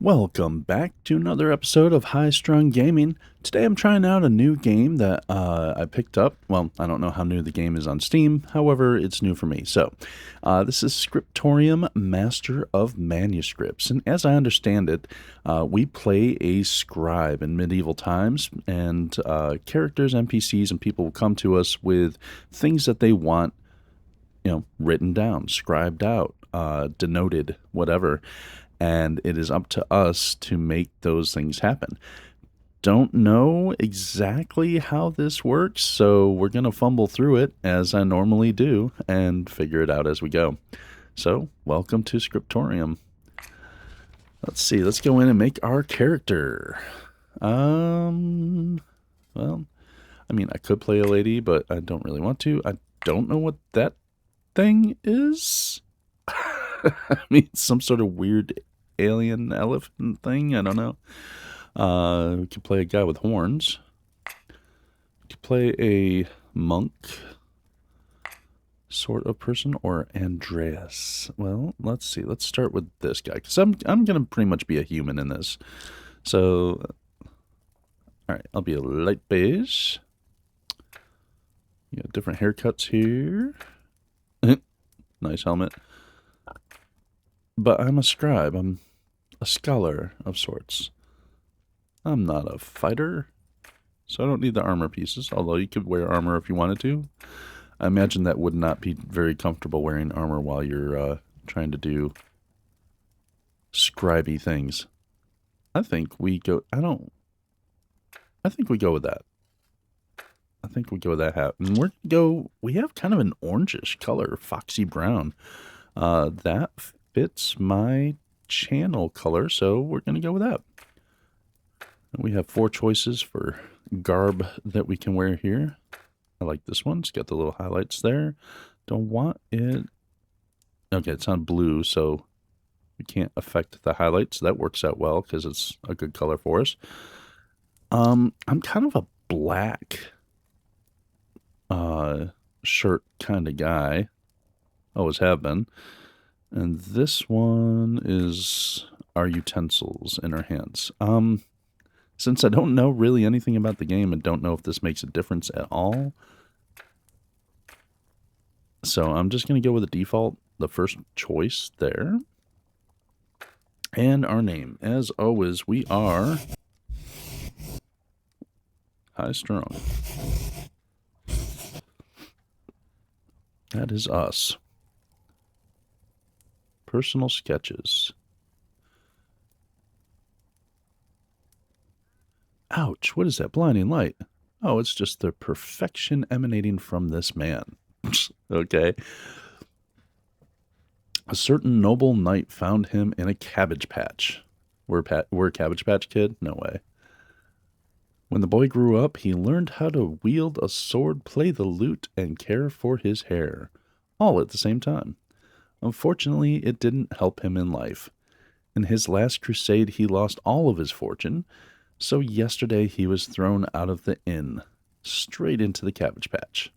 Welcome back to another episode of High Strung Gaming. Today I'm trying out a new game that I picked up. Well, I don't know how new the game is on Steam, however, it's new for me. So, this is Scriptorium Master of Manuscripts. And as I understand it, we play a scribe in medieval times, and characters, NPCs, and people will come to us with things that they want, written down, scribed out, denoted, whatever, and it is up to us to make those things happen. Don't know exactly how this works, so we're going to fumble through it as I normally do and figure it out as we go. So, welcome to Scriptorium. Let's see, let's go in and make our character. Well, I mean, I could play a lady, but I don't really want to. I don't know what that thing is. I mean, some sort of weird alien elephant thing. I don't know. We could play a guy with horns. We could play a monk sort of person, or Andreas. Well, let's see. Let's start with this guy, because I'm gonna pretty much be a human in this. So, all right, I'll be a light beige. You got different haircuts here. Nice helmet. But I'm a scribe. I'm a scholar of sorts. I'm not a fighter, so I don't need the armor pieces, although you could wear armor if you wanted to. I imagine that would not be very comfortable wearing armor while you're trying to do scribey things. I think we go... I think we go with that. I think we go with that hat. And we have kind of an orangish color, foxy brown. That fits my channel color, so we're going to go with that. We have 4 choices for garb that we can wear here. I like this one. It's got the little highlights there. Don't want it... Okay, it's on blue, so we can't affect the highlights. That works out well because it's a good color for us. I'm kind of a black shirt kind of guy. Always have been. And this one is our utensils in our hands. Since I don't know really anything about the game and don't know if this makes a difference at all, so I'm just going to go with the default, the first choice there. And our name. As always, we are High Strung. That is us. Personal sketches. Ouch, what is that blinding light? Oh, it's just the perfection emanating from this man. Okay. A certain noble knight found him in a cabbage patch. We're a Cabbage Patch Kid? No way. When the boy grew up, he learned how to wield a sword, play the lute, and care for his hair, all at the same time. Unfortunately, it didn't help him in life. In his last crusade, he lost all of his fortune, so yesterday he was thrown out of the inn, straight into the cabbage patch.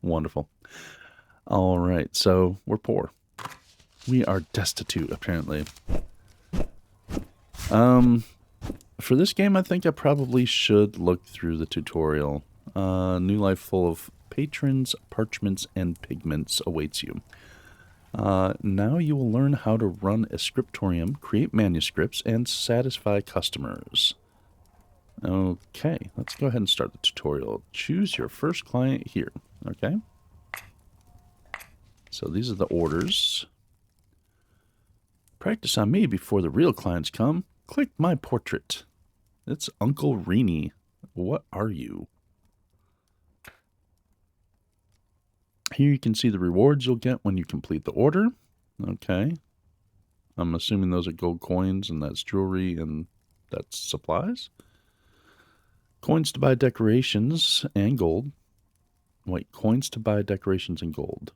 Wonderful. All right, so we're poor. We are destitute, apparently. For this game, I think I probably should look through the tutorial. New life full of patrons, parchments, and pigments awaits you. Now you will learn how to run a scriptorium, create manuscripts, and satisfy customers. Okay, let's go ahead and start the tutorial. Choose your first client here. Okay. So these are the orders. Practice on me before the real clients come. Click my portrait. It's Uncle Reenie. What are you? Here you can see the rewards you'll get when you complete the order. Okay. I'm assuming those are gold coins, and that's jewelry, and that's supplies. Coins to buy decorations and gold. Wait, coins to buy decorations and gold.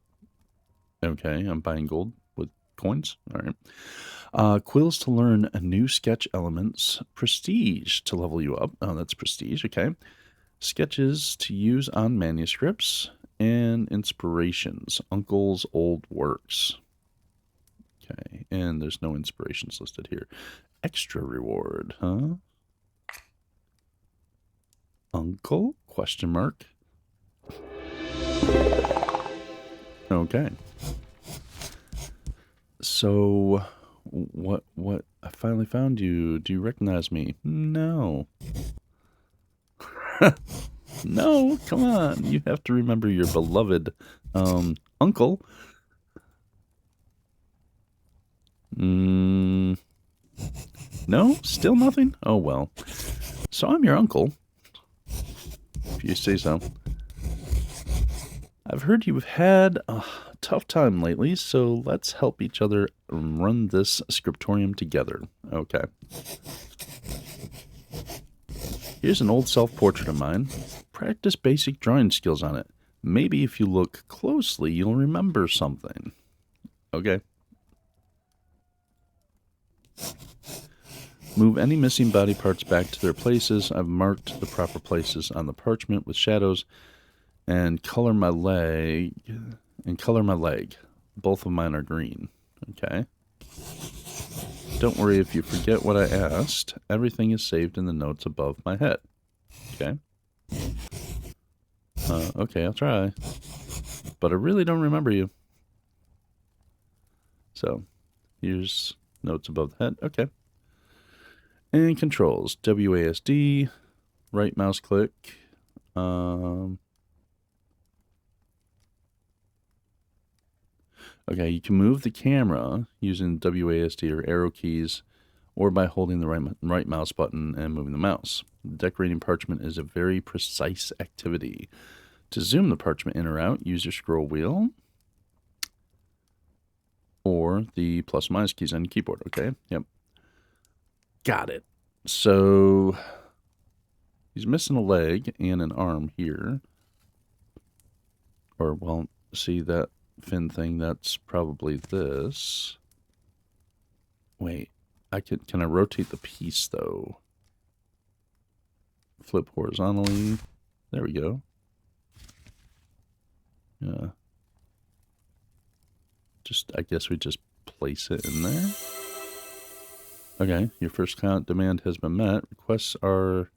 Okay, I'm buying gold with coins. All right. Quills to learn new sketch elements. Prestige to level you up. Oh, that's prestige. Okay. Sketches to use on manuscripts. And inspirations. Uncle's old works. Okay, and there's no inspirations listed here. Extra reward, huh? Uncle? Question mark. Okay. So, what, I finally found you. Do you recognize me? No. No, come on. You have to remember your beloved, uncle. No? Still nothing? Oh, well. So I'm your uncle. If you say so. I've heard you've had a tough time lately, so let's help each other run this scriptorium together. Okay. Here's an old self-portrait of mine. Practice basic drawing skills on it. Maybe if you look closely, you'll remember something. Okay. Move any missing body parts back to their places. I've marked the proper places on the parchment with shadows. And color my leg. Both of mine are green. Okay. Don't worry if you forget what I asked. Everything is saved in the notes above my head. Okay. Okay, I'll try. But I really don't remember you. So, here's notes above the head. Okay. And controls. WASD. Right mouse click. Okay, you can move the camera using WASD or arrow keys, or by holding the right mouse button and moving the mouse. Decorating parchment is a very precise activity. To zoom the parchment in or out, use your scroll wheel or the plus minus keys on your keyboard. Okay, yep. Got it. So he's missing a leg and an arm here. Or, well, see that fin thing? That's probably this. Wait, can I rotate the piece though? Flip horizontally. There we go. Yeah. I guess we just place it in there. Okay, your first client demand has been met. Requests are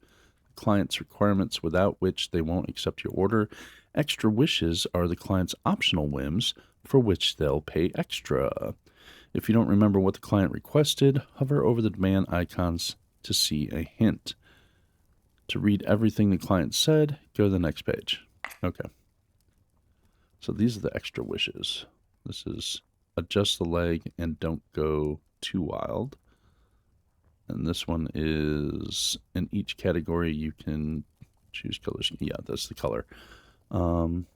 client's requirements without which they won't accept your order. Extra wishes are the client's optional whims for which they'll pay extra. If you don't remember what the client requested, hover over the demand icons to see a hint. To read everything the client said, go to the next page. Okay. So these are the extra wishes. This is adjust the leg and don't go too wild. And this one is, in each category you can choose colors. Yeah, that's the color. Hold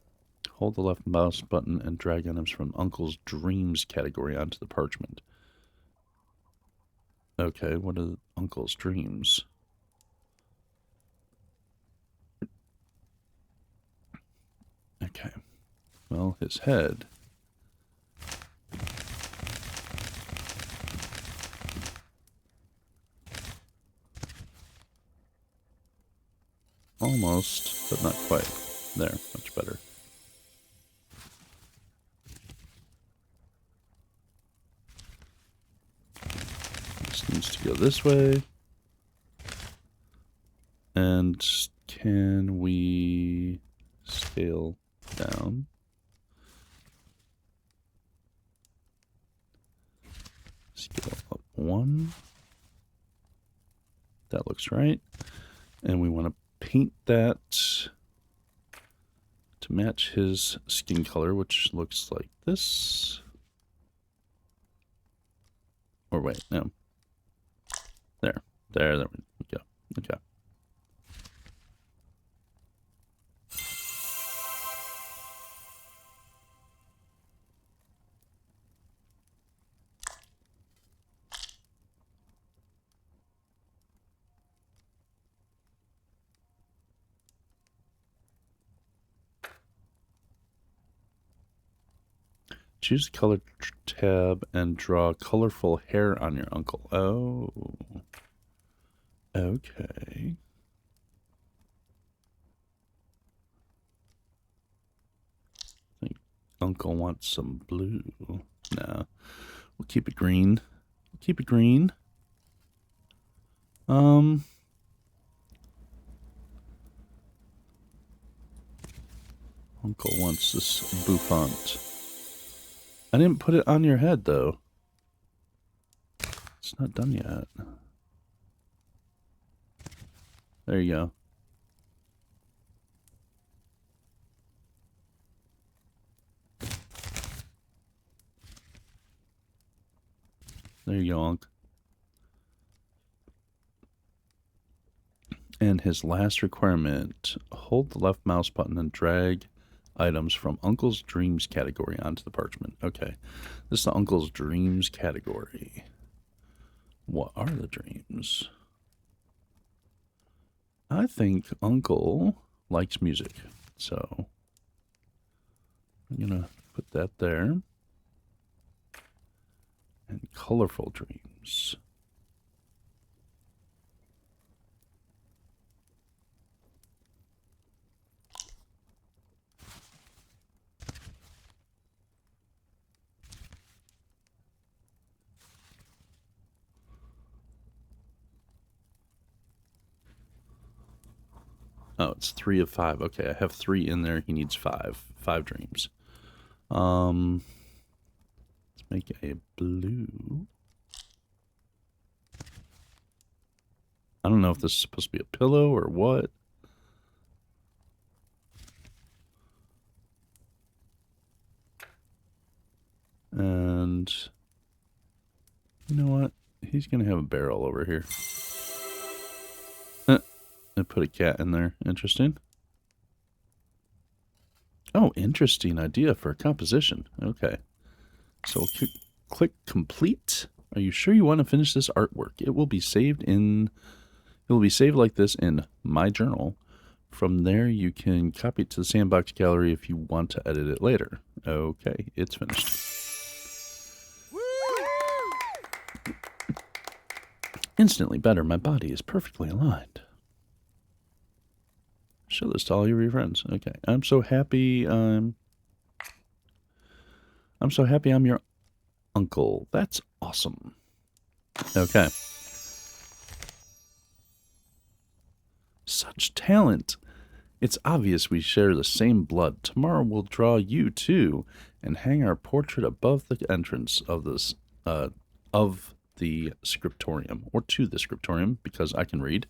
the left mouse button and drag items from Uncle's Dreams category onto the parchment. Okay, what are Uncle's Dreams? Okay. Well, his head. Almost, but not quite. There, much better. This needs to go this way. And can we scale down? Scale up 1. That looks right. And we want to paint that to match his skin color, which looks like this. Or wait, no. There we go. Okay. Choose the color tab and draw colorful hair on your uncle. Oh. Okay. I think Uncle wants some blue. No. We'll keep it green. Keep it green. Uncle wants this bouffant. I didn't put it on your head, though. It's not done yet. There you go. There you go, Unc. And his last requirement, hold the left mouse button and drag items from Uncle's Dreams category onto the parchment. Okay, this is the Uncle's Dreams category. What are the dreams? I think Uncle likes music, so I'm gonna put that there. And colorful dreams. Oh, it's 3 of 5. Okay, I have 3 in there. He needs 5. 5 dreams. Let's make a blue. I don't know if this is supposed to be a pillow or what. And you know what? He's going to have a barrel over here. I put a cat in there. Interesting. Oh, interesting idea for a composition. Okay. So we'll click complete. Are you sure you want to finish this artwork? It will be saved like this in my journal. From there, you can copy it to the sandbox gallery if you want to edit it later. Okay, it's finished. Instantly better. My body is perfectly aligned. Show this to all your friends. Okay, I'm so happy. I'm so happy I'm your uncle. That's awesome. Okay. Such talent. It's obvious we share the same blood. Tomorrow we'll draw you too and hang our portrait above the entrance of this of the Scriptorium, or to the Scriptorium, because I can read.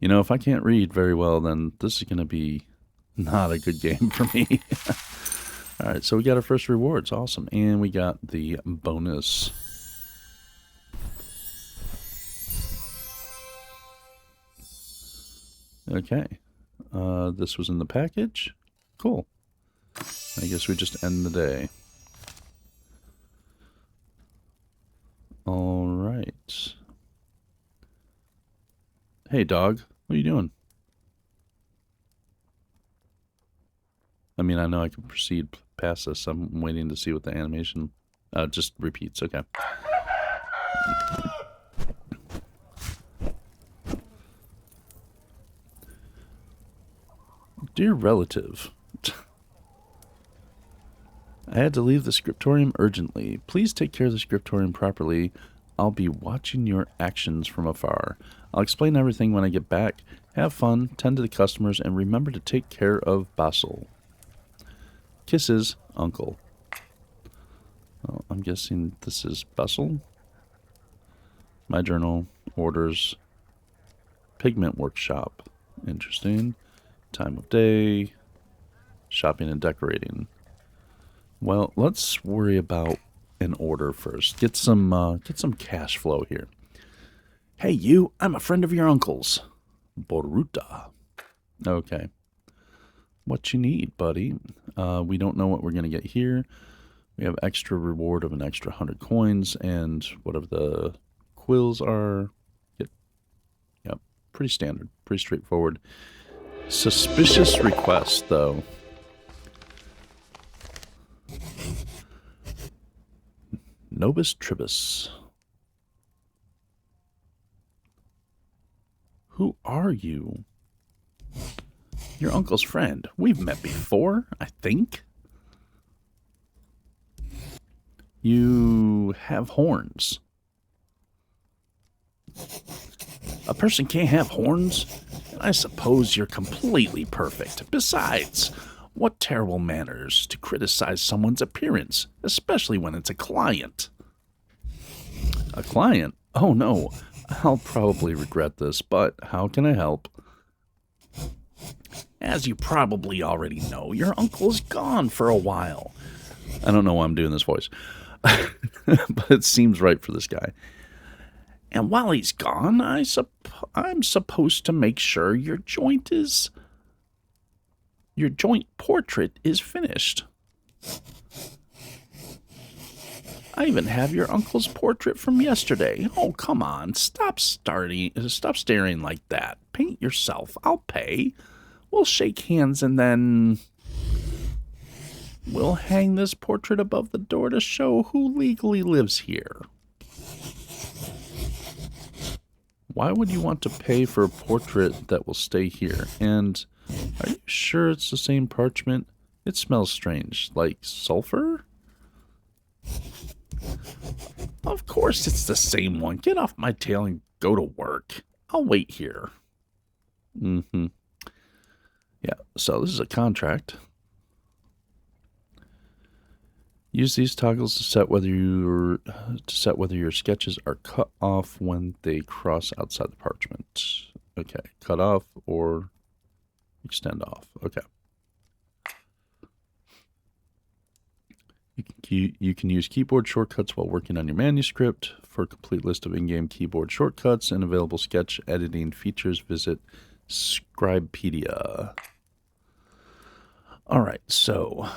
You know, if I can't read very well, then this is going to be not a good game for me. All right, so we got our first rewards. Awesome. And we got the bonus. Okay. This was in the package. Cool. I guess we just end the day. All right. Hey, dog. What are you doing? I mean, I know I can proceed past this. I'm waiting to see what the animation just repeats. Okay. Dear relative, I had to leave the Scriptorium urgently. Please take care of the Scriptorium properly. I'll be watching your actions from afar. I'll explain everything when I get back. Have fun, tend to the customers, and remember to take care of Basil. Kisses, Uncle. Well, I'm guessing this is Basil. My journal, orders, pigment workshop. Interesting. Time of day, shopping and decorating. Well, let's worry about an order first. Get some cash flow here. Hey, you! I'm a friend of your uncle's. Boruta. Okay. What you need, buddy? We don't know what we're gonna get here. We have extra reward of an extra 100 coins and whatever the quills are. Yep. Pretty standard. Pretty straightforward. Suspicious request, though. Nobis Tribus. Who are you? Your uncle's friend. We've met before, I think. You have horns. A person can't have horns? I suppose you're completely perfect. Besides, what terrible manners to criticize someone's appearance, especially when it's a client. A client? Oh no, I'll probably regret this, but how can I help? As you probably already know, your uncle's gone for a while. I don't know why I'm doing this voice, but it seems right for this guy. And while he's gone, I'm supposed to make sure your joint portrait is finished. I even have your uncle's portrait from yesterday. Oh, come on. Stop staring like that. Paint yourself. I'll pay. We'll shake hands and then we'll hang this portrait above the door to show who legally lives here. Why would you want to pay for a portrait that will stay here? And are you sure it's the same parchment? It smells strange. Like sulfur? Of course it's the same one. Get off my tail and go to work. I'll wait here. Yeah, so this is a contract. Use these toggles to set whether your sketches are cut off when they cross outside the parchment. Okay, cut off or extend off. Okay. You can use keyboard shortcuts while working on your manuscript. For a complete list of in-game keyboard shortcuts and available sketch editing features, visit Scribepedia. All right, so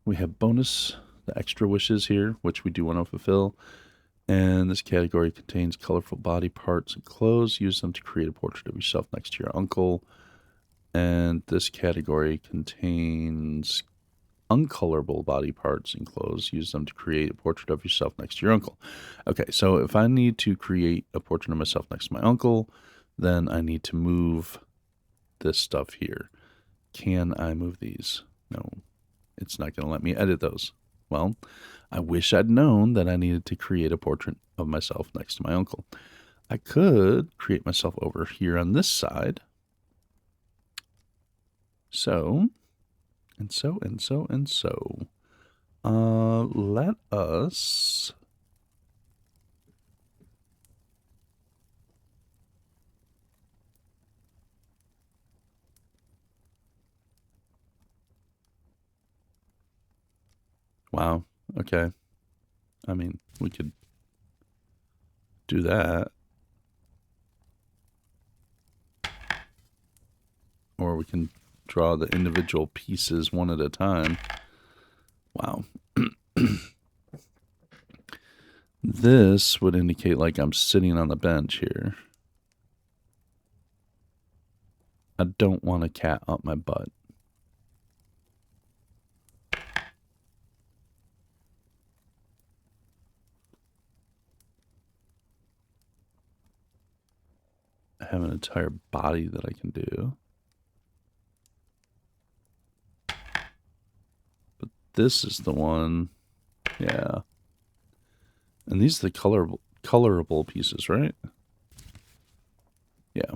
we have bonus, the extra wishes here, which we do want to fulfill. And this category contains colorful body parts and clothes. Use them to create a portrait of yourself next to your uncle. And this category contains uncolorable body parts and clothes. Use them to create a portrait of yourself next to your uncle. Okay, so if I need to create a portrait of myself next to my uncle, then I need to move this stuff here. Can I move these? No, it's not going to let me edit those. Well, I wish I'd known that I needed to create a portrait of myself next to my uncle. I could create myself over here on this side. So, and so. Let us wow, okay. I mean, we could do that. Or we can draw the individual pieces one at a time. Wow. This would indicate like I'm sitting on the bench here. I don't want a cat up my butt. I have an entire body that I can do. But this is the one. Yeah. And these are the colorable pieces, right? Yeah.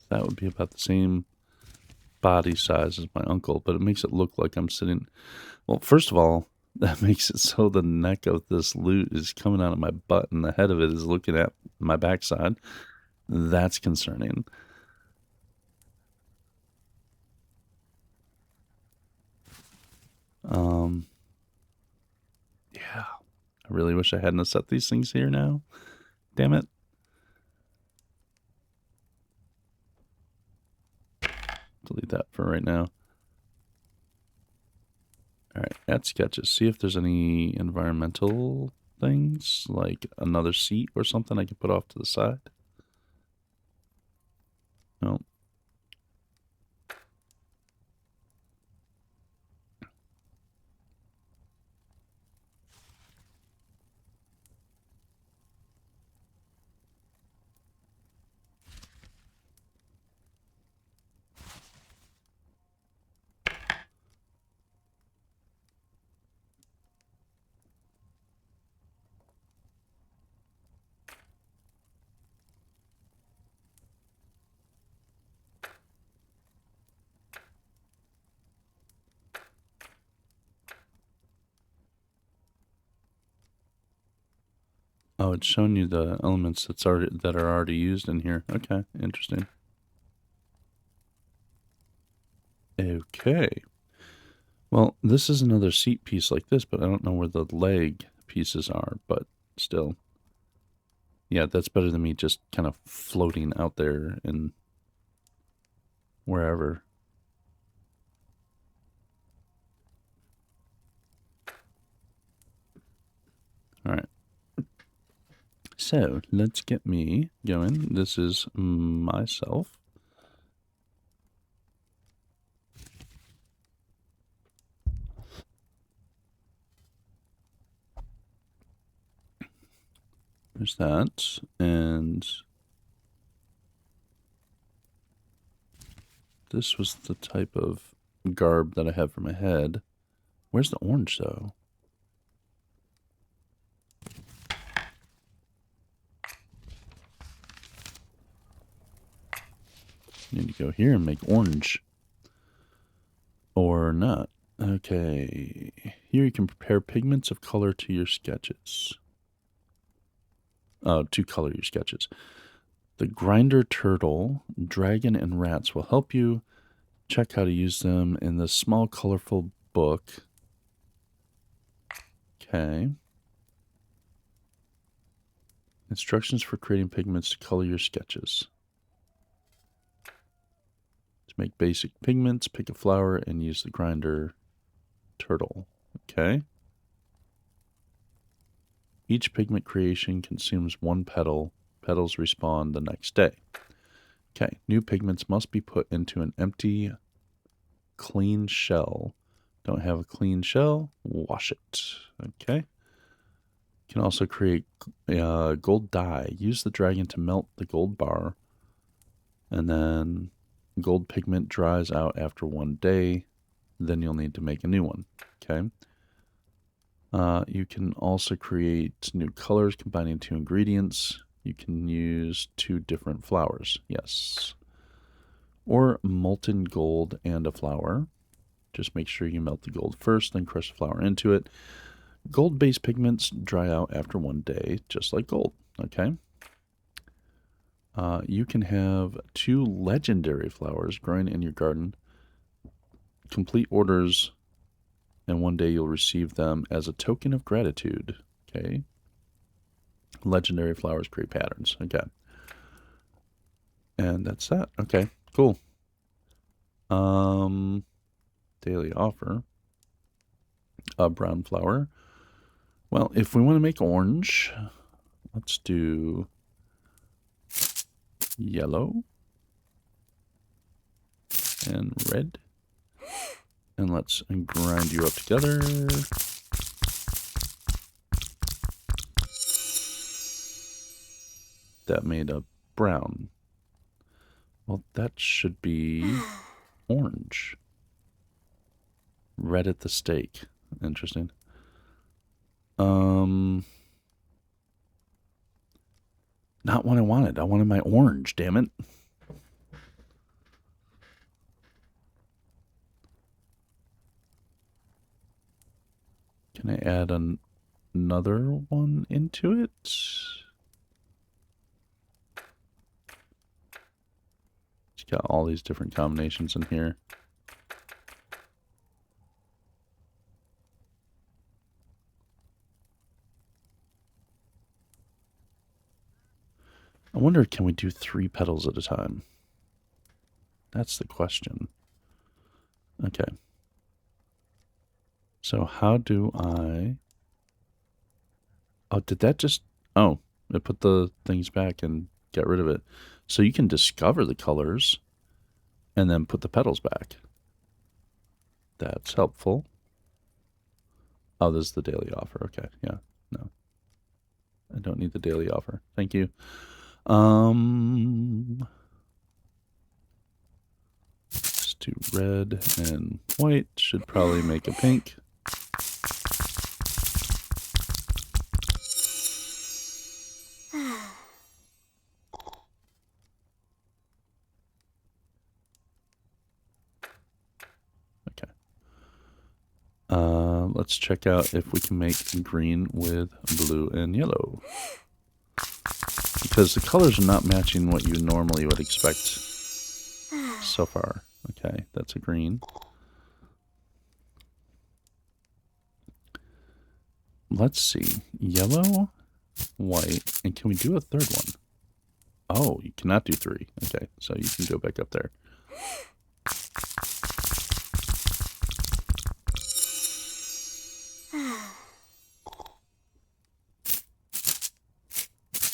That would be about the same body size as my uncle, but it makes it look like I'm sitting. Well, first of all, that makes it so the neck of this loot is coming out of my butt and the head of it is looking at my backside. That's concerning. Yeah. I really wish I hadn't set these things here now. Damn it. Delete that for right now. Alright, add sketches. See if there's any environmental things, like another seat or something I can put off to the side. No. Oh, it's showing you the elements that are already used in here. Okay, interesting. Okay. Well, this is another seat piece like this, but I don't know where the leg pieces are, but still. Yeah, that's better than me just kind of floating out there and wherever. All right. So let's get me going. This is myself. There's that. And this was the type of garb that I have for my head. Where's the orange, though? Need to go here and make orange. Or not. Okay. Here you can prepare pigments of color to your sketches. To color your sketches. The grinder turtle, dragon, and rats will help you check how to use them in this small, colorful book. Okay. Instructions for creating pigments to color your sketches. To make basic pigments, pick a flower and use the grinder turtle. Okay. Each pigment creation consumes one petal. Petals respawn the next day. Okay. New pigments must be put into an empty, clean shell. Don't have a clean shell? Wash it. Okay. You can also create gold dye. Use the dragon to melt the gold bar. And then gold pigment dries out after 1 day. Then you'll need to make a new one. Okay. You can also create new colors combining 2 ingredients. You can use 2 different flowers. Yes. Or molten gold and a flower. Just make sure you melt the gold first, then crush the flower into it. Gold-based pigments dry out after 1 day, just like gold. Okay. You can have 2 legendary flowers growing in your garden. Complete orders, and 1 day you'll receive them as a token of gratitude. Okay. Legendary flowers create patterns. Okay. And that's that. Okay, cool. Daily offer. A brown flower. Well, if we want to make orange, let's do yellow and red. And let's grind you up together. That made a brown. Well, that should be orange. Red at the stake. Interesting. Not what I wanted. I wanted my orange, damn it. Can I add another one into it? It's got all these different combinations in here. I wonder, can we do 3 petals at a time? That's the question. Okay. So how do I... Oh, did that just... Oh, it put the things back and get rid of it. So you can discover the colors and then put the petals back. That's helpful. Oh, this is the daily offer. Okay, yeah, no. I don't need the daily offer. Thank you. Let's do red and white. Should probably make a pink. Okay. Let's check out if we can make green with blue and yellow. because the colors are not matching what you normally would expect so far. Okay, that's a green. Let's see. Yellow, white, and can we do a third one? Oh, you cannot do 3. Okay, so you can go back up there.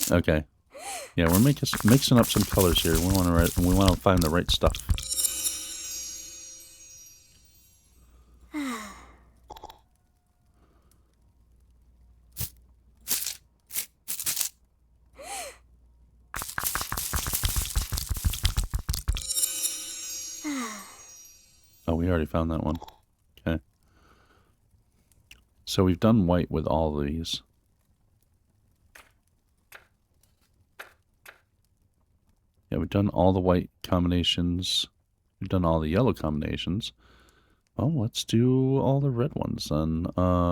Okay. Yeah, we're mixing up some colors here. We want to find the right stuff. Oh, we already found that one. Okay. So we've done white with all of these. Yeah, we've done all the white combinations. We've done all the yellow combinations. Oh, let's do all the red ones then.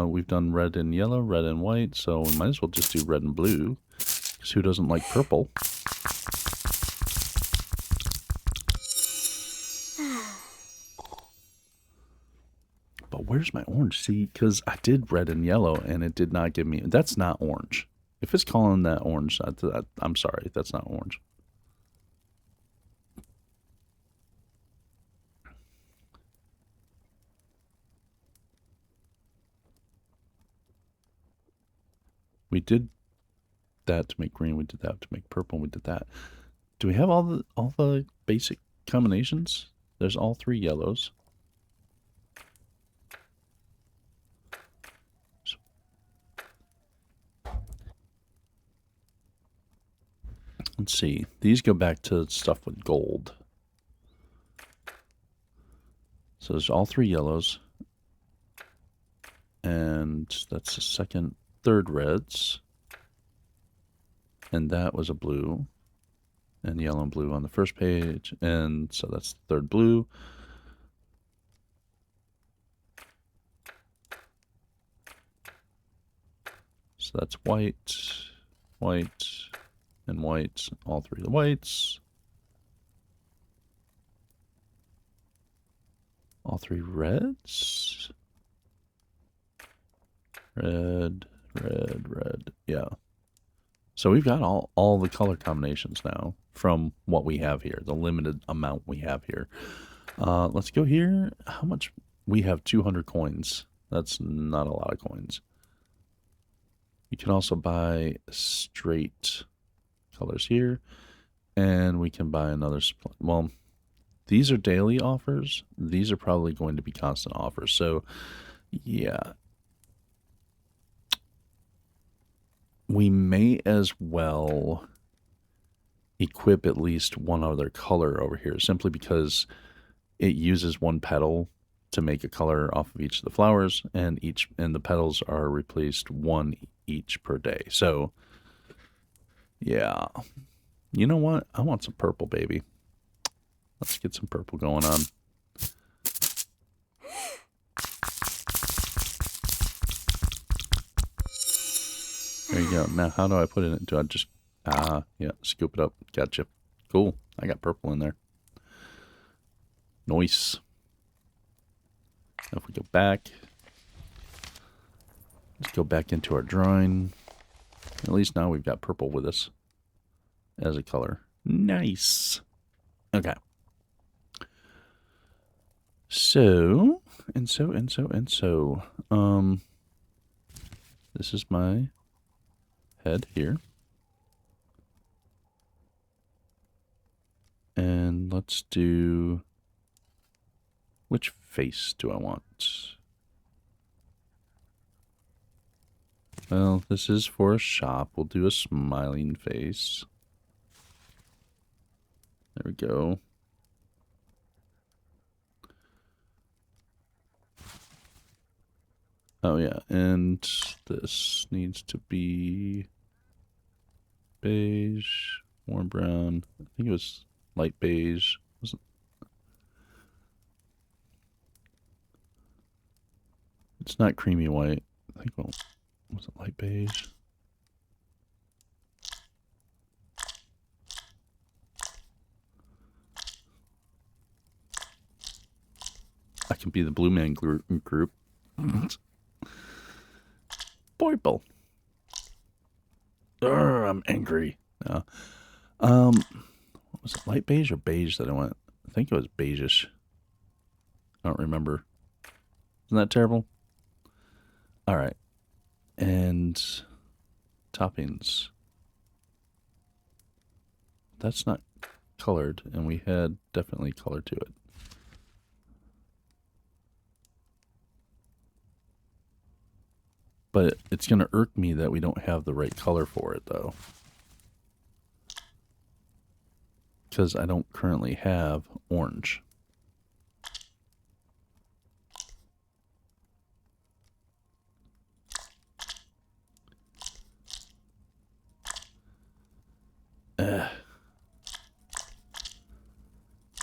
We've done red and yellow, red and white, so we might as well just do red and blue. Because who doesn't like purple? But where's my orange? See, because I did red and yellow, and it did not give me... That's not orange. If it's calling that orange, I'm sorry, that's not orange. We did that to make green, we did that to make purple, and we did that. Do we have all the basic combinations? There's all 3 yellows. Let's see. These go back to stuff with gold. So there's all 3 yellows. And that's the second, third reds. And that was a blue. And yellow and blue on the first page. And so that's the third blue. So that's white, white, and white. All 3 of the whites. All 3 reds. Red, red, red. Yeah. So we've got all the color combinations now from what we have here, the limited amount we have here. Let's go here. How much? We have 200 coins. That's not a lot of coins. You can also buy straight colors here. And we can buy another supply. Well, these are daily offers. These are probably going to be constant offers. So, yeah. We may as well equip at least one other color over here, simply because it uses 1 petal to make a color off of each of the flowers, and the petals are replaced 1 each per day. So, yeah. You know what? I want some purple, baby. Let's get some purple going on. There you go. Now, how do I put it in? Do I just... yeah, scoop it up. Gotcha. Cool. I got purple in there. Nice. Now if we go back... Let's go back into our drawing. At least now we've got purple with us as a color. Nice. Okay. So, this is my head here. And let's do, which face do I want? Well, this is for a shop. We'll do a smiling face. There we go. Oh yeah, and this needs to be beige, warm brown. I think it was light beige. Wasn't... It's not creamy white. I think, well, was it light beige? I can be the blue man group. Purple. I'm angry. No. What was it, light beige or beige that I went? I think it was beigeish. I don't remember. Isn't that terrible? All right. And toppings. That's not colored, and we had definitely color to it. But it's going to irk me that we don't have the right color for it, though. Because I don't currently have orange.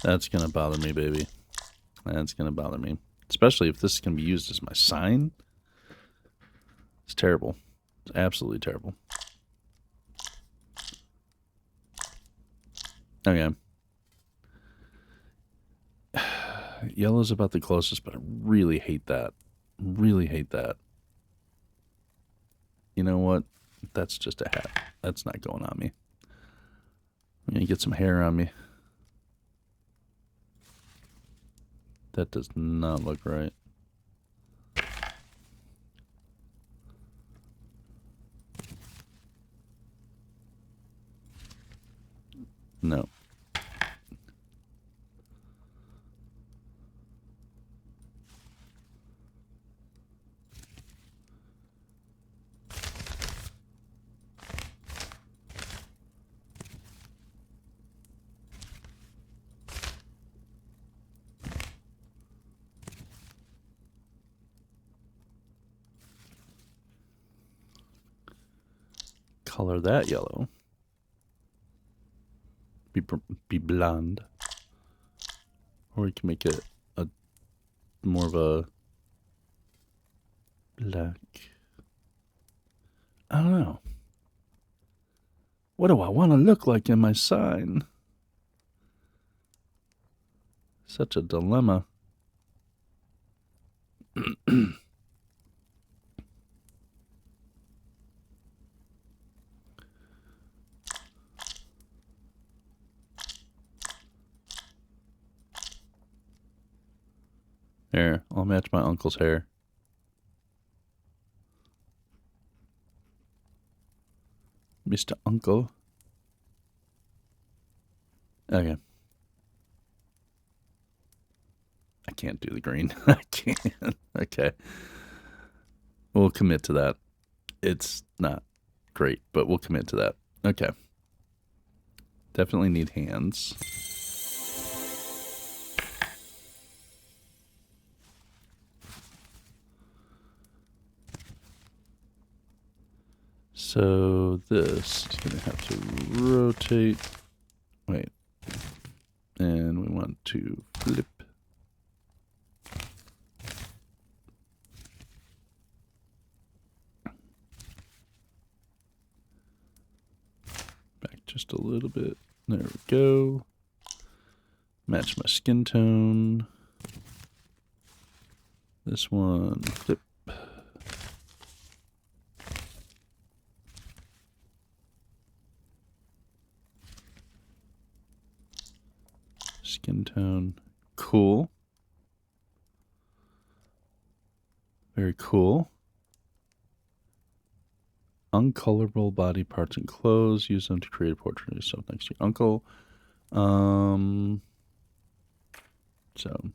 That's going to bother me, baby. That's going to bother me. Especially if this can be used as my sign. It's terrible. It's absolutely terrible. Okay. Yellow's about the closest, but I really hate that. Really hate that. You know what? That's just a hat. That's not going on me. I'm going to get some hair on me. That does not look right. No. Color that yellow. Be blonde. Or we can make it a more of a black. I don't know. What do I want to look like in my sign? Such a dilemma. There, I'll match my uncle's hair. Mr. Uncle. Okay. I can't do the green. I can't. Okay. We'll commit to that. It's not great, but we'll commit to that. Okay. Definitely need hands. So this is going to have to rotate. Wait. And we want to flip. Back just a little bit. There we go. Match my skin tone. This one, flip. Skin tone. Cool. Very cool. Uncolorable body parts and clothes. Use them to create a portrait of yourself next to your uncle. So.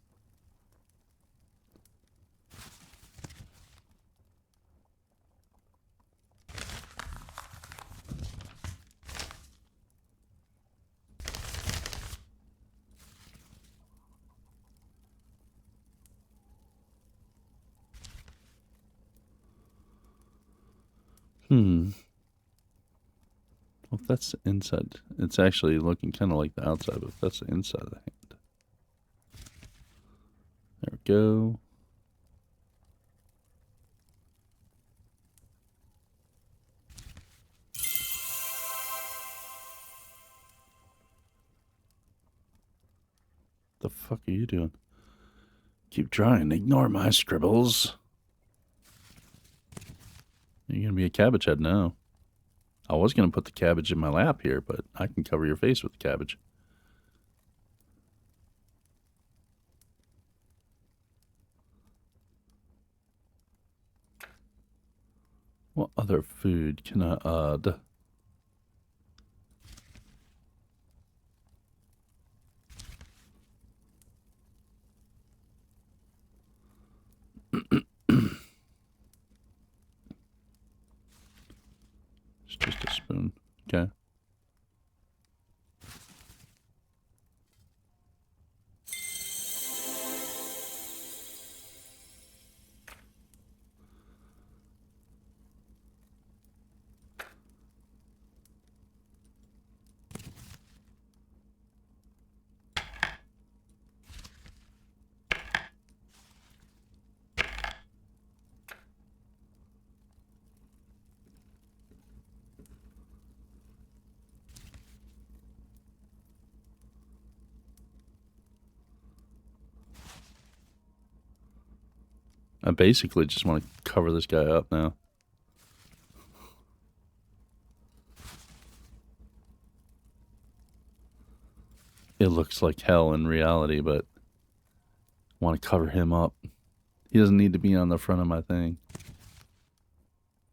Well, if that's the inside, it's actually looking kind of like the outside, but if that's the inside of the hand. There we go. The fuck are you doing? Keep trying. Ignore my scribbles. You're going to be a cabbage head now. I was going to put the cabbage in my lap here, but I can cover your face with the cabbage. What other food can I add? It's just a spoon. Okay. I basically just want to cover this guy up now. It looks like hell in reality, but I want to cover him up. He doesn't need to be on the front of my thing.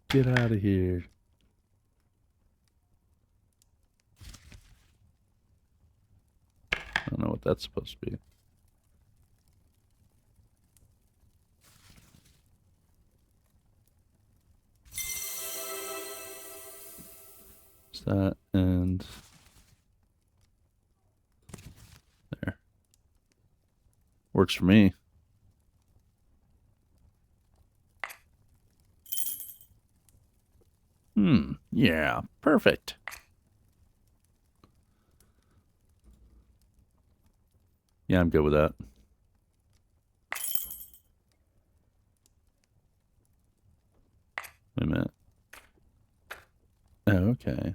Get out of here. I don't know what that's supposed to be. It's that and there. Works for me. Yeah, perfect. Yeah, I'm good with that. Wait a minute. Oh, okay.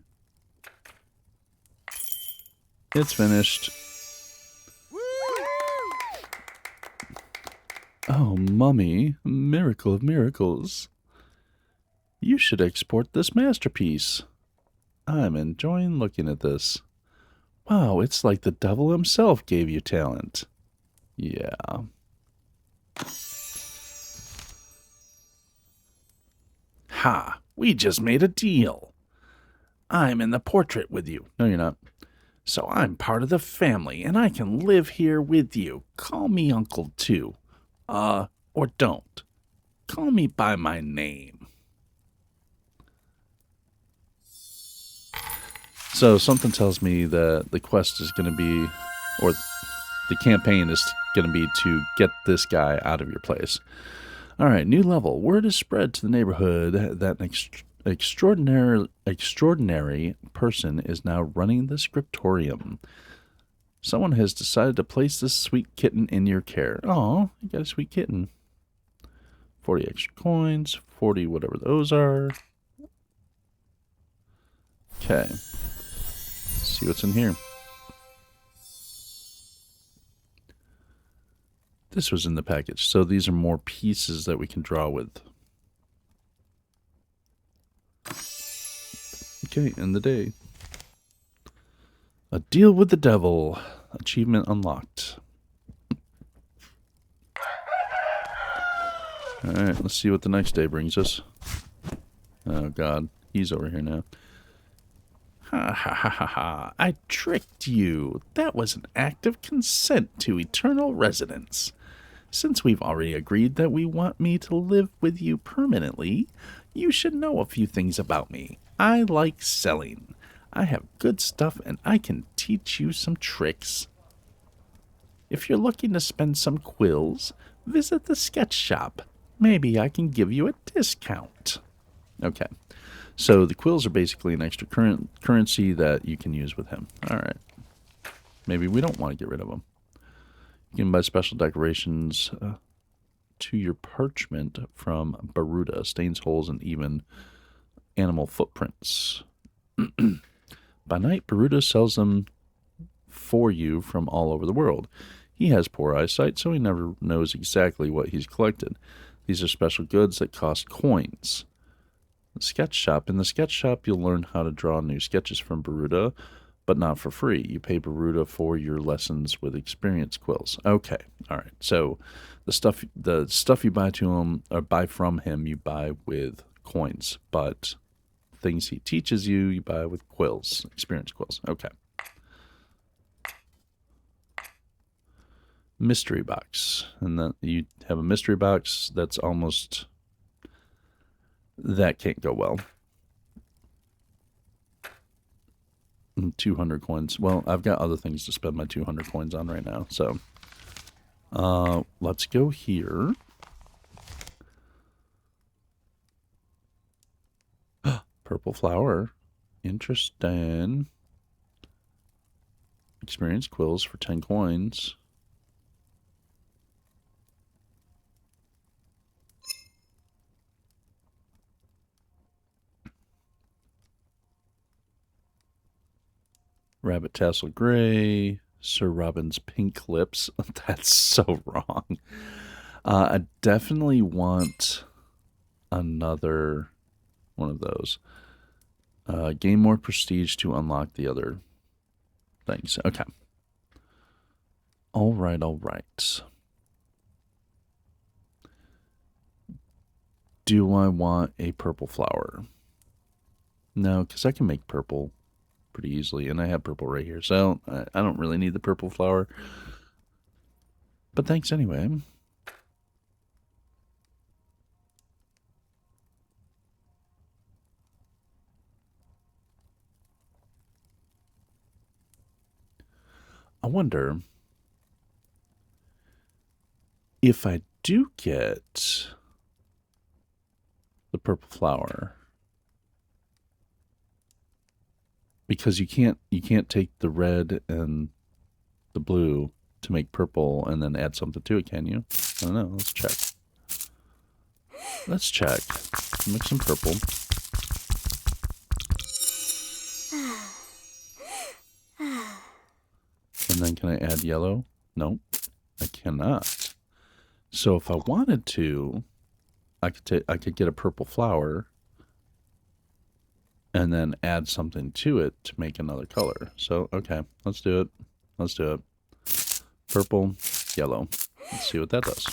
It's finished. Oh, Mummy, miracle of miracles. You should export this masterpiece. I'm enjoying looking at this. Wow, it's like the devil himself gave you talent. Yeah. Ha! We just made a deal. I'm in the portrait with you. No, you're not. So I'm part of the family, and I can live here with you. Call me Uncle too. Or don't. Call me by my name. So something tells me that the quest is going to be, or the campaign is going to be to get this guy out of your place. All right, new level. Word is spread to the neighborhood that an extraordinary person is now running the Scriptorium. Someone has decided to place this sweet kitten in your care. Oh, you got a sweet kitten. 40 extra coins, 40 whatever those are. Okay. See what's in here. This was in the package, so these are more pieces that we can draw with. Okay, end the day. A deal with the devil. Achievement unlocked. Alright, let's see what the next day brings us. Oh god, he's over here now. Ha ha ha ha ha. I tricked you. That was an act of consent to eternal residence. Since we've already agreed that we want me to live with you permanently, you should know a few things about me. I like selling. I have good stuff and I can teach you some tricks. If you're looking to spend some quills, visit the sketch shop. Maybe I can give you a discount. Okay. So the quills are basically an extra currency that you can use with him. All right. Maybe we don't want to get rid of them. You can buy special decorations to your parchment from Baruda. Stains, holes, and even animal footprints. By night, Baruda sells them for you from all over the world. He has poor eyesight, so he never knows exactly what he's collected. These are special goods that cost coins. The sketch shop. In the sketch shop, you'll learn how to draw new sketches from Baruda, but not for free. You pay Baruda for your lessons with experience quills. Okay, all right. So the stuff you buy to him or buy from him, you buy with coins, but things he teaches you, you buy with quills, experience quills. Okay. Mystery box, and then you have a mystery box that's almost, that can't go well. 200 coins. Well, I've got other things to spend my 200 coins on right now, so let's go here. Purple flower. Interesting. Experience quills for 10 coins. Rabbit tassel gray. Sir Robin's pink lips. That's so wrong. I definitely want another one of those. Gain more prestige to unlock the other things. Okay. All right, all right. Do I want a purple flower? No, because I can make purple pretty easily, and I have purple right here, so I don't really need the purple flower. But thanks anyway. I wonder if I do get the purple flower, because you can't take the red and the blue to make purple and then add something to it, can you? I don't know. Let's check. Let's check. Make some purple. And then can I add yellow? Nope, I cannot. So if I wanted to, I could get a purple flower and then add something to it to make another color. So, okay, let's do it. Let's do it. Purple, yellow. Let's see what that does.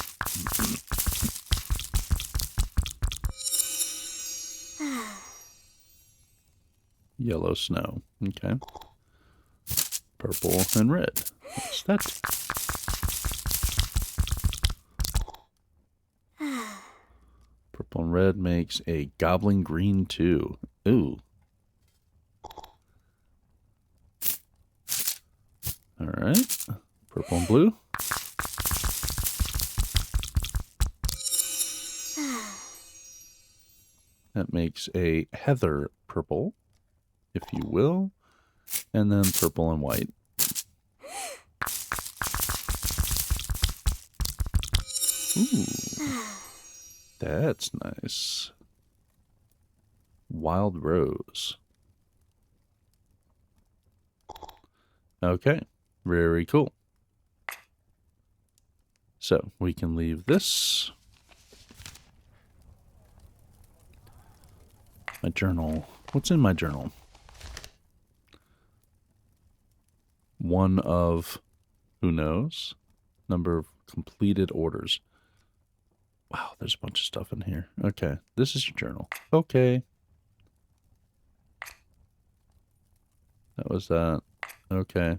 Yellow snow. Okay. Purple and red. What's that? Purple and red makes a goblin green too. Ooh. Alright. Purple and blue. That makes a heather purple, if you will. And then purple and white. Ooh. That's nice. Wild rose. Okay. Very cool. So we can leave this. My journal. What's in my journal? One of, who knows? Number of completed orders. Wow, there's a bunch of stuff in here. Okay, this is your journal. Okay. That was that. Okay.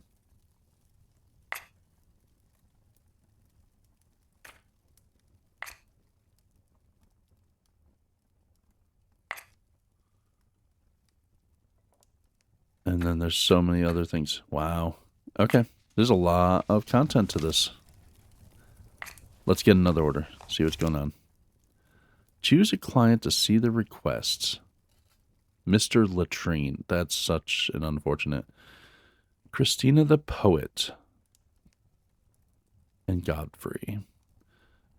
And then there's so many other things. Wow. Okay. There's a lot of content to this. Let's get another order. See what's going on. Choose a client to see the requests. Mr. Latrine. That's such an unfortunate. Christina the Poet. And Godfrey.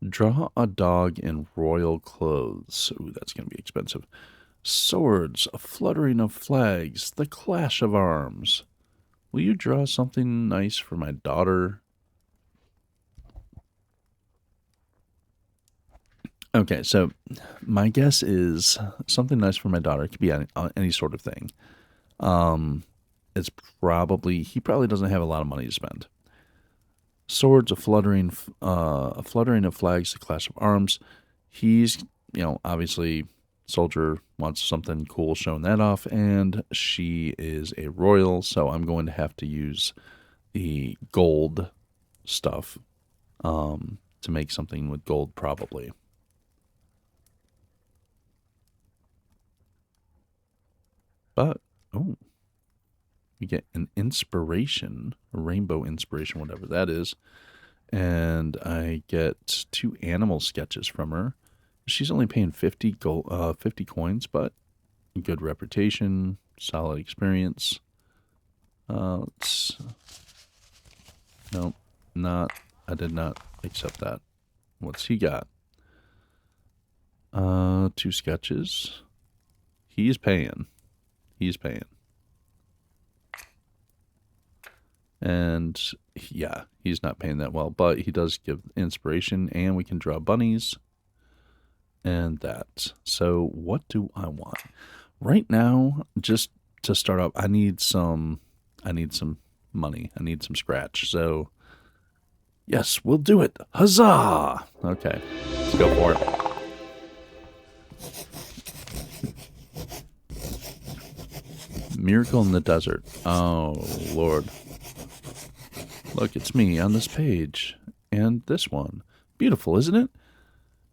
Draw a dog in royal clothes. Ooh, that's going to be expensive. Swords, a fluttering of flags, the clash of arms. Will you draw something nice for my daughter? Okay, so my guess is something nice for my daughter. It could be any sort of thing. Um, it's probably he probably doesn't have a lot of money to spend. Swords, a fluttering of flags, the clash of arms. He's, obviously soldier wants something cool showing that off, and she is a royal, so I'm going to have to use the gold stuff to make something with gold probably. But oh, we get an inspiration, a rainbow inspiration, whatever that is, and I get 2 animal sketches from her. She's only paying 50 coins, but good reputation, solid experience. Let's no, not. I did not accept that. What's he got? 2 sketches. He's paying. He's paying. And yeah, he's not paying that well, but he does give inspiration, and we can draw bunnies and that. So what do I want? Right now, just to start up, I need some money. I need some scratch. So yes, we'll do it. Huzzah! Okay, let's go for it. Miracle in the Desert. Oh, Lord. Look, it's me on this page. And this one. Beautiful, isn't it?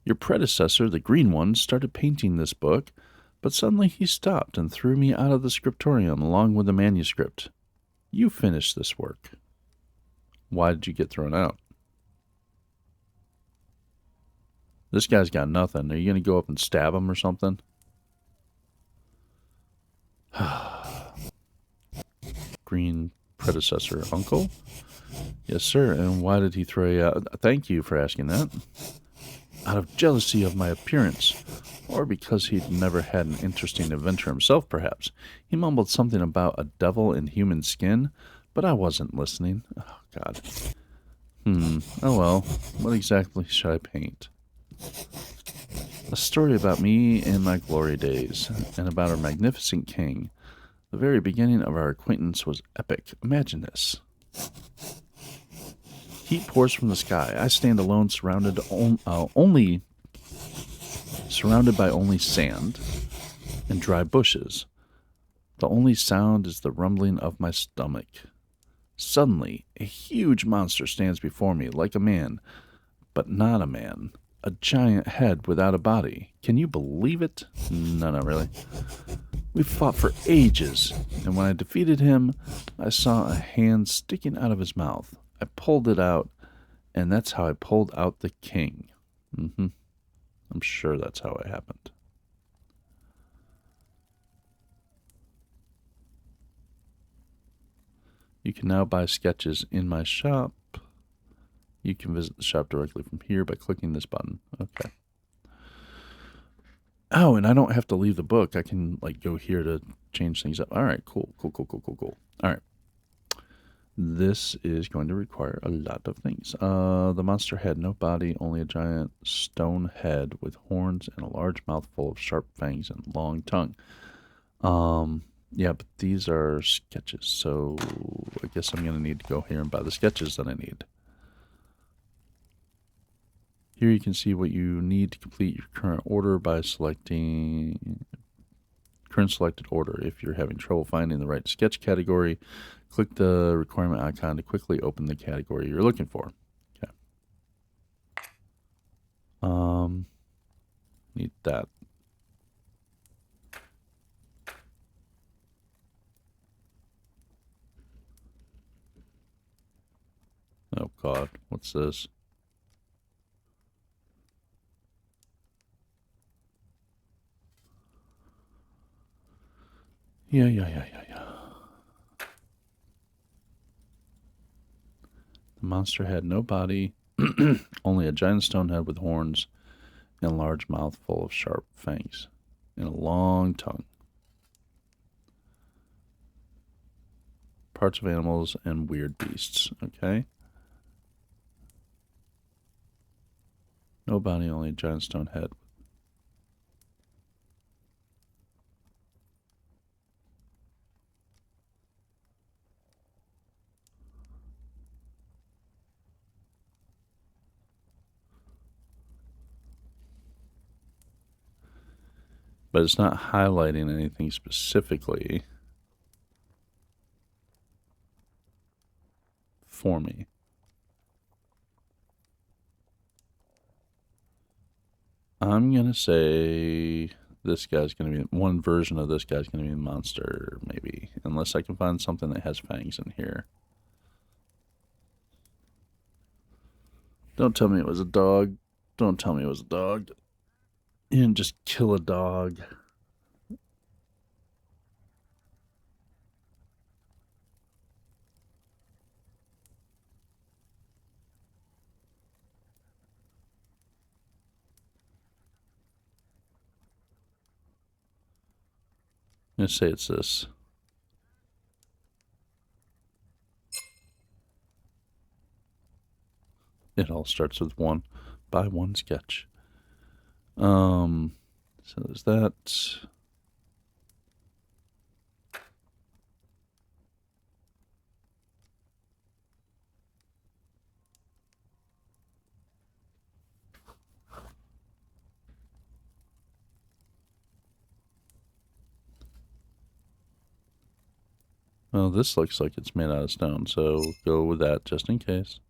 Your predecessor, the green one, started painting this book, but suddenly he stopped and threw me out of the Scriptorium along with the manuscript. You finished this work. Why did you get thrown out? This guy's got nothing. Are you going to go up and stab him or something? Green predecessor, uncle? Yes, sir. And why did he throw you out? Thank you for asking that. Out of jealousy of my appearance, or because he'd never had an interesting adventure himself, perhaps. He mumbled something about a devil in human skin, but I wasn't listening. Oh, God. Oh well, what exactly should I paint? A story about me in my glory days, and about our magnificent king. The very beginning of our acquaintance was epic. Imagine this. Heat pours from the sky. I stand alone, surrounded by only sand and dry bushes. The only sound is the rumbling of my stomach. Suddenly, a huge monster stands before me, like a man, but not a man. A giant head without a body. Can you believe it? No, not really. We fought for ages, and when I defeated him, I saw a hand sticking out of his mouth. I pulled it out, and that's how I pulled out the king. I'm sure that's how it happened. You can now buy sketches in my shop. You can visit the shop directly from here by clicking this button. Okay. Oh, and I don't have to leave the book. I can go here to change things up. All right, cool. All right. This is going to require a lot of things. The monster had no body, only a giant stone head with horns and a large mouth full of sharp fangs and long tongue. Yeah, but these are sketches, so I guess I'm going to need to go here and buy the sketches that I need. Here you can see what you need to complete your current order by selecting current selected order. If you're having trouble finding the right sketch category, click the requirement icon to quickly open the category you're looking for. Okay. Need that. Oh God, what's this? Yeah. The monster had no body, only a giant stone head with horns and a large mouth full of sharp fangs and a long tongue. Parts of animals and weird beasts. Okay. No body, only a giant stone head. But it's not highlighting anything specifically for me. I'm going to say this guy's going to be, one version of this guy's going to be a monster, maybe. Unless I can find something that has fangs in here. Don't tell me it was a dog. Don't tell me it was a dog. You didn't just kill a dog. I'm going to say it's this. It all starts with one. Buy one sketch. So there's that. Well, this looks like it's made out of stone, so go with that just in case.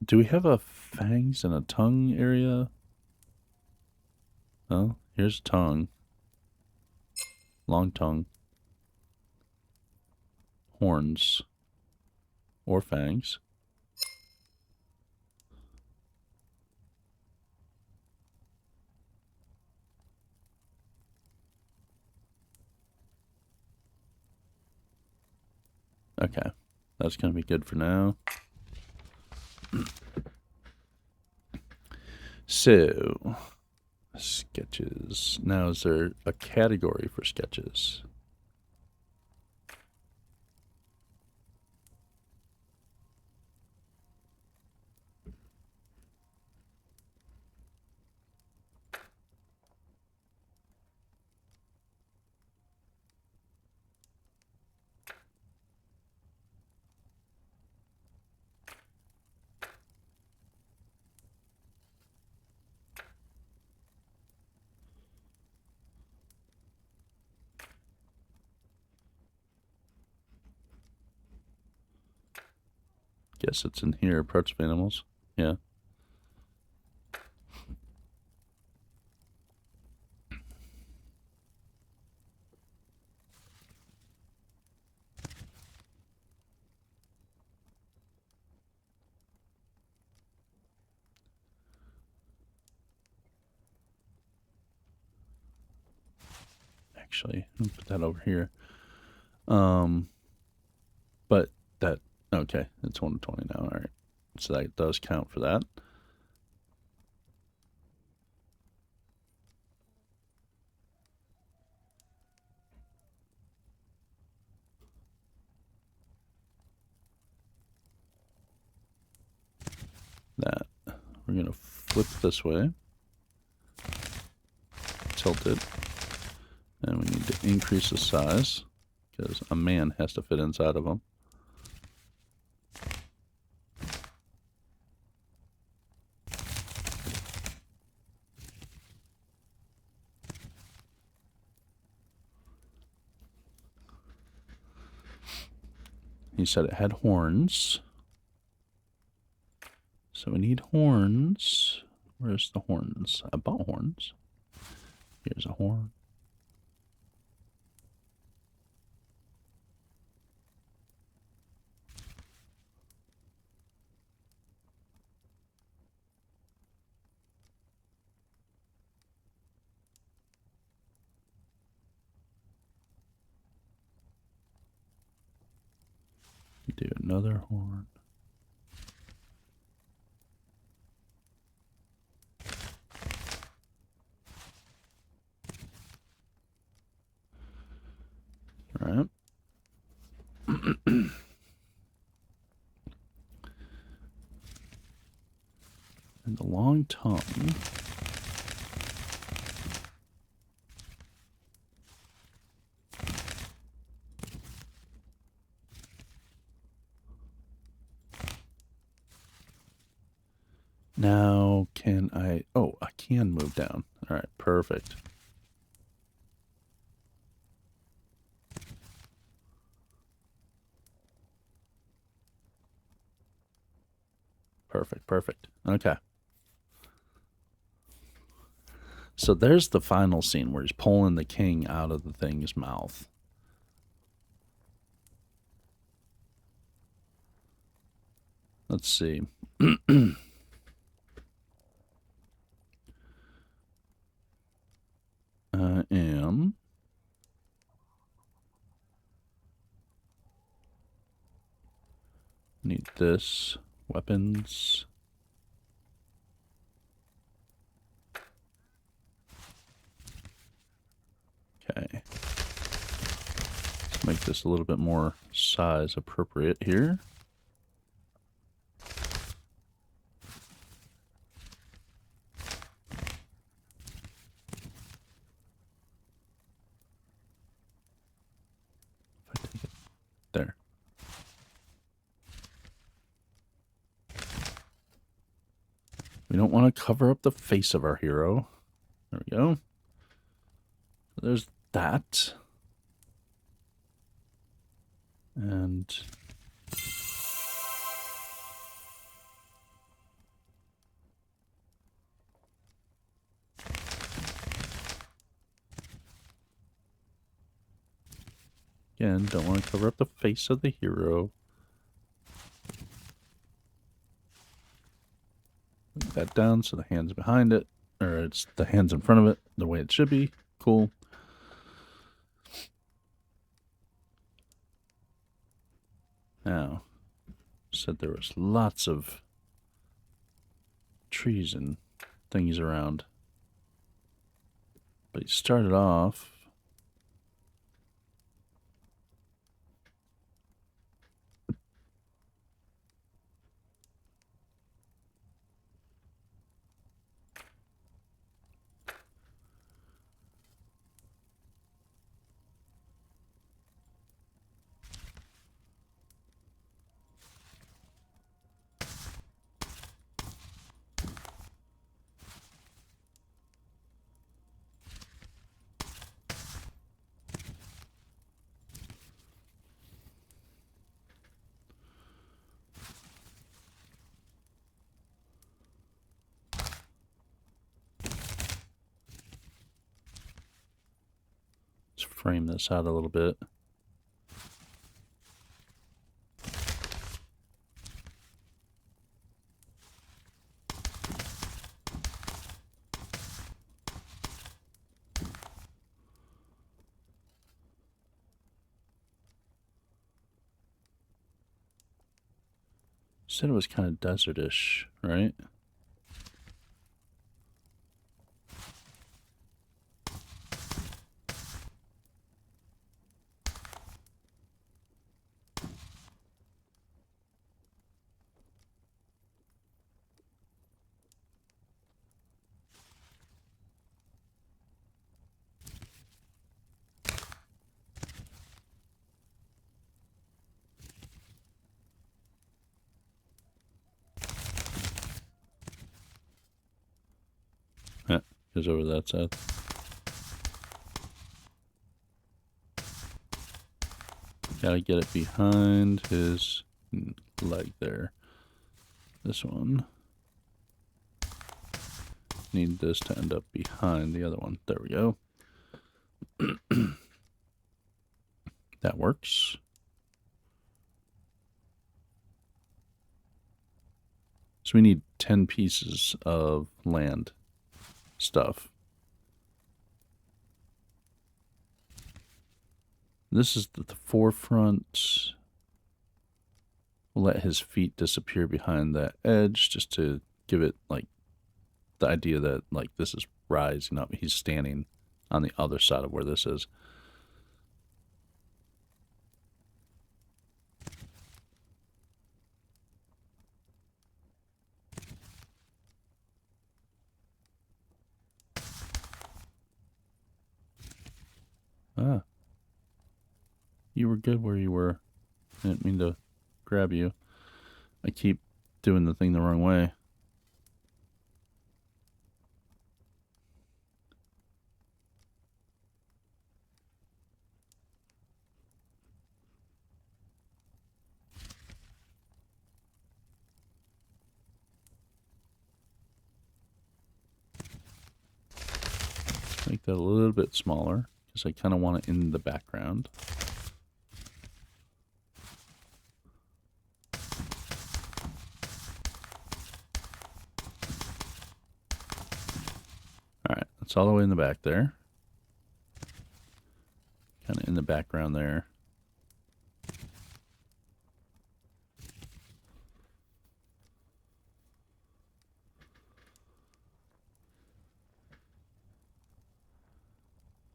Do we have a fangs and a tongue area? Oh, here's tongue. Long tongue. Horns. Or fangs. Okay. That's going to be good for now. So, sketches. Now, is there a category for sketches? Guess it's in here. Parts of animals. Yeah. Actually, I'll put that over here. But that, okay, it's 120 now. All right. So that does count for that. That. We're going to flip this way. Tilt it. And we need to increase the size because a man has to fit inside of them. He said it had horns. So we need horns. Where's the horns? I bought horns. Here's a horn. Do another horn. All right. And the long tongue. Now, can I... Oh, I can move down. All right, perfect. Perfect, perfect. Okay. So there's the final scene where he's pulling the king out of the thing's mouth. Let's see. I am... Need this. Weapons. Okay. Let's make this a little bit more size appropriate here. If I take it there. We don't want to cover up the face of our hero. There we go. There's that. And again, don't want to cover up the face of the hero. Put that down so the hand's behind it, or it's the hand's in front of it, the way it should be. Cool. Now, said there was lots of trees and things around. But he started off... Let's frame this out a little bit. Said it was kind of desertish, right? Yeah, goes over that side. Gotta get it behind his leg there. This one. Need this to end up behind the other one. There we go. That works. So we need 10 pieces of land stuff. This is the forefront. We'll let his feet disappear behind that edge just to give it like the idea that like this is rising up. He's standing on the other side of where this is. You were good where you were. I didn't mean to grab you. I keep doing the thing the wrong way. Make that a little bit smaller because I kind of want it in the background. Alright, that's all the way in the back there. Kind of in the background there.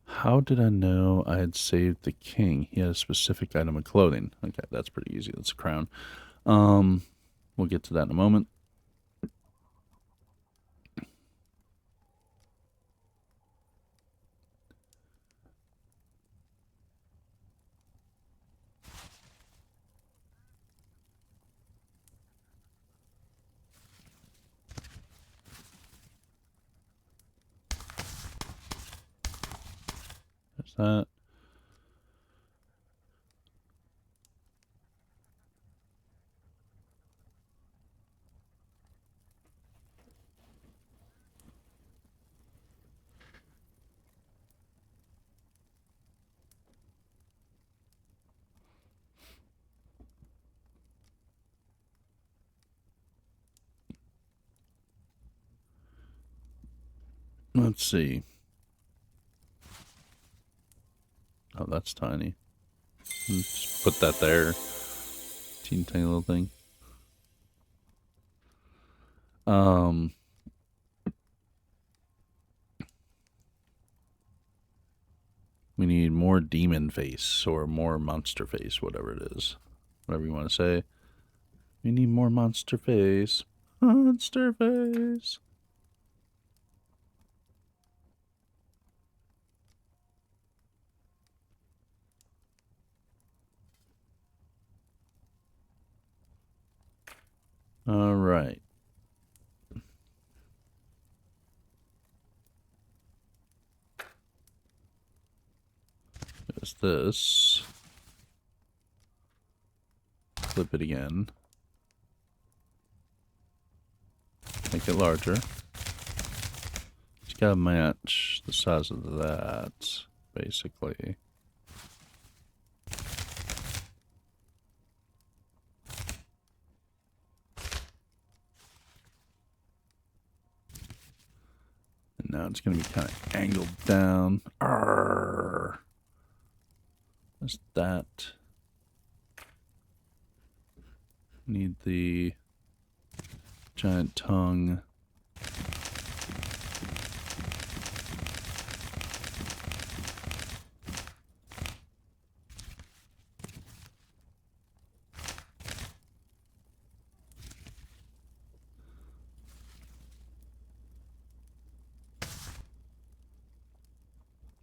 How did I know I had saved the king? He had a specific item of clothing. Okay, that's pretty easy. That's a crown. We'll get to that in a moment. There's that. Let's see. Oh, that's tiny. Just put that there. Teeny tiny little thing. We need more demon face or more monster face, whatever it is. Whatever you want to say. We need more monster face. Monster face. All right. There's this. Flip it again. Make it larger. It's gotta match the size of that, basically. And now it's gonna be kind of angled down. Arrgh. There's that. Need the giant tongue.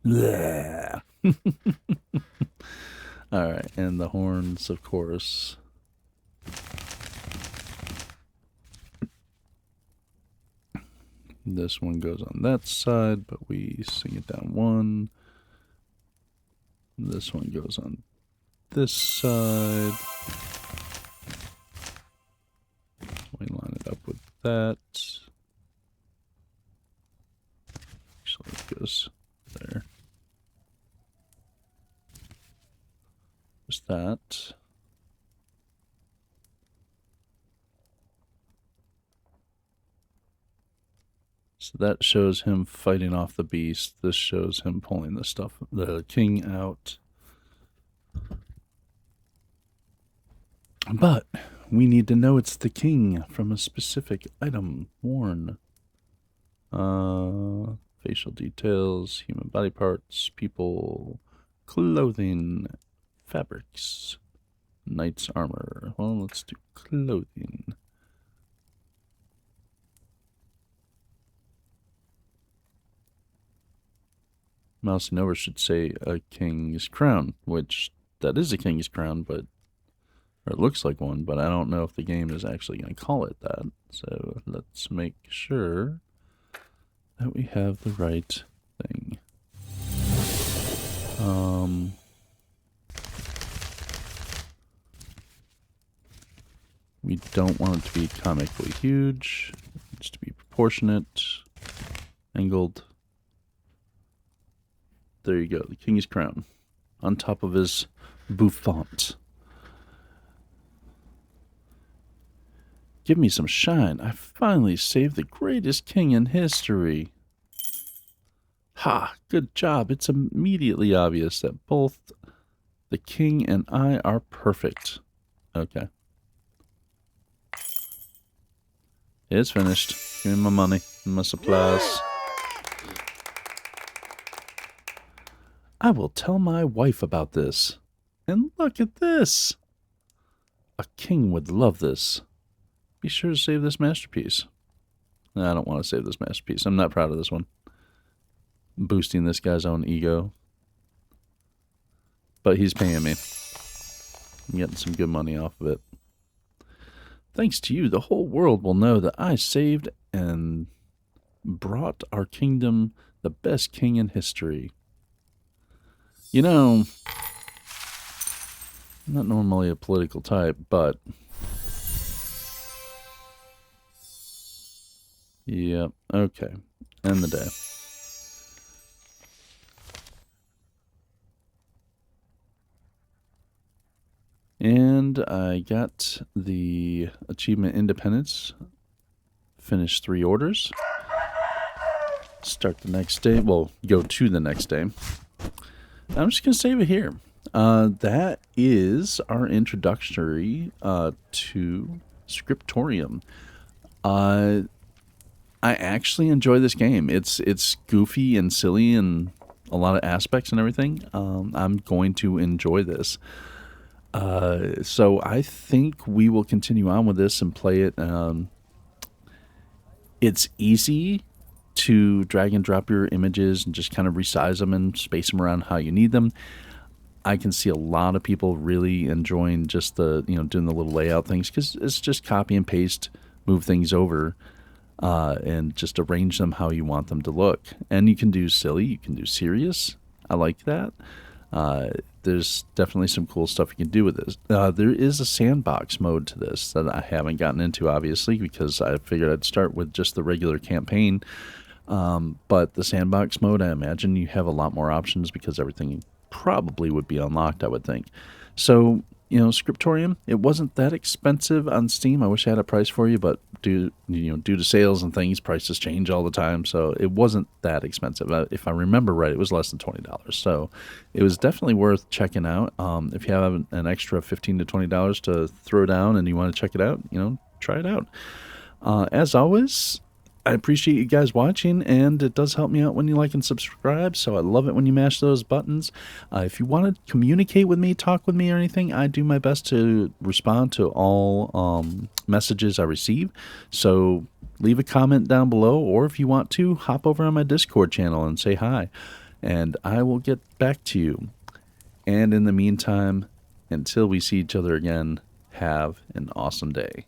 Yeah. All right, and the horns, of course. This one goes on that side, but we sing it down one. This one goes on this side. We line it up with that. Actually, it goes there. There's that. So that shows him fighting off the beast. This shows him pulling the king out. But we need to know it's the king from a specific item worn. Facial details, human body parts, people, clothing, fabrics, knight's armor. Well, let's do clothing. Mouse and over should say a king's crown, which That is a king's crown, but or it looks like one, but I don't know if the game is actually going to call it that. So let's make sure that we have the right thing. We don't want it to be comically huge. It's to be proportionate, angled. There you go, the king's crown on top of his bouffant. Give me some shine. I finally saved the greatest king in history. Ha! Good job. It's immediately obvious that both the king and I are perfect. Okay. It's finished. Give me my money and my supplies. I will tell my wife about this. And look at this. A king would love this. Be sure to save this masterpiece. I don't want to save this masterpiece. I'm not proud of this one. Boosting this guy's own ego. But he's paying me. I'm getting some good money off of it. Thanks to you, the whole world will know that I saved and brought our kingdom the best king in history. You know, I'm not normally a political type, but yep, okay. End the day. And I got the achievement Independence. Finish 3 orders. Start the next day. Well, go to the next day. I'm just going to save it here. That is our introductory to Scriptorium. I actually enjoy this game. It's goofy and silly in a lot of aspects and everything. I'm going to enjoy this. So I think we will continue on with this and play it. It's easy to drag and drop your images and just kind of resize them and space them around how you need them. I can see a lot of people really enjoying just the, doing the little layout things because it's just copy and paste, move things over, and just arrange them how you want them to look. And you can do silly, you can do serious. I like that. There's definitely some cool stuff you can do with this. There is a sandbox mode to this that I haven't gotten into, obviously, because I figured I'd start with just the regular campaign. But the sandbox mode, I imagine you have a lot more options because everything probably would be unlocked, I would think. So, Scriptorium, it wasn't that expensive on Steam. I wish I had a price for you, but due to sales and things, prices change all the time. So it wasn't that expensive. If I remember right, it was less than $20. So it was definitely worth checking out. If you have an extra $15 to $20 to throw down and you want to check it out, try it out. As always, I appreciate you guys watching, and it does help me out when you like and subscribe, so I love it when you mash those buttons. If you want to communicate with me, talk with me or anything, I do my best to respond to all messages I receive, so leave a comment down below, or if you want to, hop over on my Discord channel and say hi, and I will get back to you. And in the meantime, until we see each other again, have an awesome day.